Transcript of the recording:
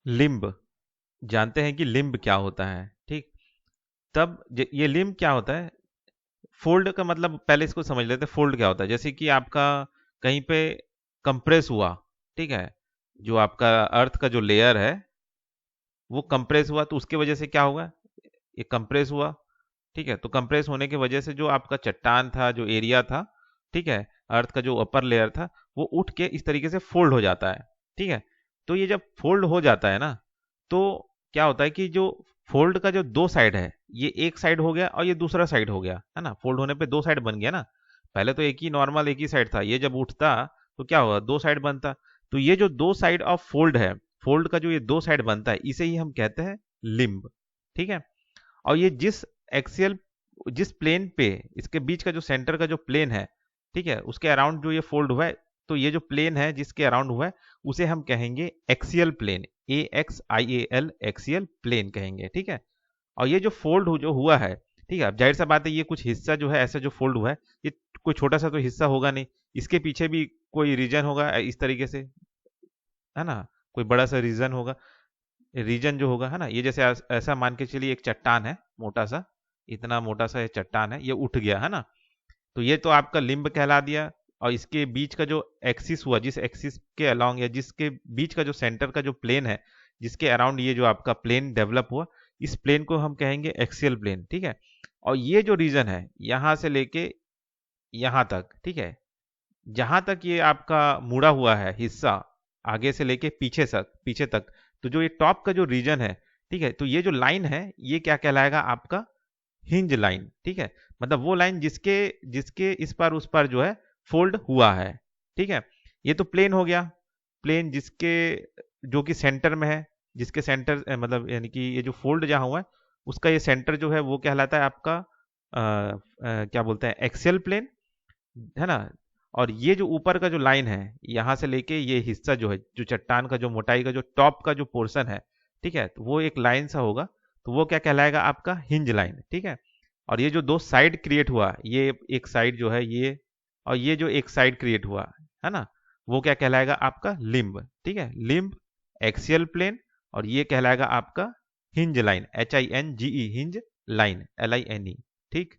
Limb, जानते हैं कि लिम्ब क्या होता है, ठीक। तब ये लिम्ब क्या होता है, फोल्ड का मतलब पहले इसको समझ लेते हैं, फोल्ड क्या होता है। जैसे कि आपका कहीं पे कंप्रेस हुआ, ठीक है, जो आपका अर्थ का जो लेयर है वो कंप्रेस हुआ, तो उसके वजह से क्या होगा, ये कंप्रेस हुआ, ठीक है। तो कंप्रेस होने की वजह से जो आपका चट्टान था, जो एरिया था, ठीक है, अर्थ का जो अपर लेयर था, वो उठ के इस तरीके से फोल्ड हो जाता है, ठीक है। तो ये जब फोल्ड हो जाता है ना, तो क्या होता है कि जो फोल्ड का जो दो साइड है, ये एक साइड हो गया और ये दूसरा साइड हो गया, है ना। फोल्ड होने पे दो साइड बन गया ना, पहले तो एक ही नॉर्मल एक ही साइड था, ये जब उठता तो क्या होगा, दो साइड बनता। तो ये जो दो साइड ऑफ फोल्ड है, फोल्ड का जो ये दो साइड बनता है, इसे ही हम कहते हैं लिम्ब, ठीक है। और ये एक्सियल जिस प्लेन पे, इसके बीच का जो सेंटर का जो प्लेन है, ठीक है, उसके अराउंड जो ये फोल्ड हुआ है, तो ये जो प्लेन है जिसके अराउंड हुआ है, उसे हम कहेंगे axial plane, AXIAL, axial plane कहेंगे, ठीक है। और ये जो फोल्ड जो हुआ है, ठीक है, अब जाहिर सा बात है ये कुछ हिस्सा जो है ऐसा जो फोल्ड हुआ है, ये कोई छोटा सा तो हिस्सा होगा नहीं, इसके पीछे भी कोई रीजन होगा इस तरीके से, है ना, कोई बड़ा सा रीजन होगा, रीजन जो होगा, है ना। ये जैसे ऐसा मान के चलिए एक चट्टान है मोटा सा, इतना मोटा सा ये चट्टान है, ये उठ गया, है ना। तो ये तो आपका लिम्ब कहला दिया। और इसके बीच का जो एक्सिस हुआ, जिस एक्सिस के अलोंग या जिसके बीच का जो सेंटर का जो प्लेन है, जिसके अराउंड ये जो आपका प्लेन डेवलप हुआ, इस प्लेन को हम कहेंगे एक्सियल प्लेन, ठीक है। और ये जो रीजन है यहां से लेके यहां तक, ठीक है, जहां तक ये आपका मुड़ा हुआ है हिस्सा, आगे से लेके पीछे तक, तो जो ये टॉप का जो रीजन है, ठीक है, तो ये जो लाइन है ये क्या कहलाएगा आपका हिंज लाइन, ठीक है। मतलब वो लाइन जिसके जिसके इस पार उस पार जो है फोल्ड हुआ है, ठीक है। ये तो प्लेन हो गया, प्लेन जिसके जो कि सेंटर में है, जिसके सेंटर मतलब यानी कि ये जो फोल्ड जहां हुआ है उसका ये सेंटर जो है वो कहलाता है आपका क्या बोलते हैं, एक्सियल प्लेन, है ना। और ये जो ऊपर का जो लाइन है, यहां से लेके ये हिस्सा जो है, जो चट्टान का जो मोटाई का जो टॉप का जो पोर्शन है, ठीक है, तो वो एक लाइन सा होगा, तो वो क्या कहलाएगा आपका हिंज लाइन, ठीक है। और ये जो दो साइड क्रिएट हुआ, ये एक साइड जो है ये, और ये जो एक साइड क्रिएट हुआ, है ना, वो क्या कहलाएगा आपका लिम्ब, ठीक है। लिम्ब, एक्सियल प्लेन, और ये कहलाएगा आपका hinge line, HINGE, hinge line, LINE, ठीक।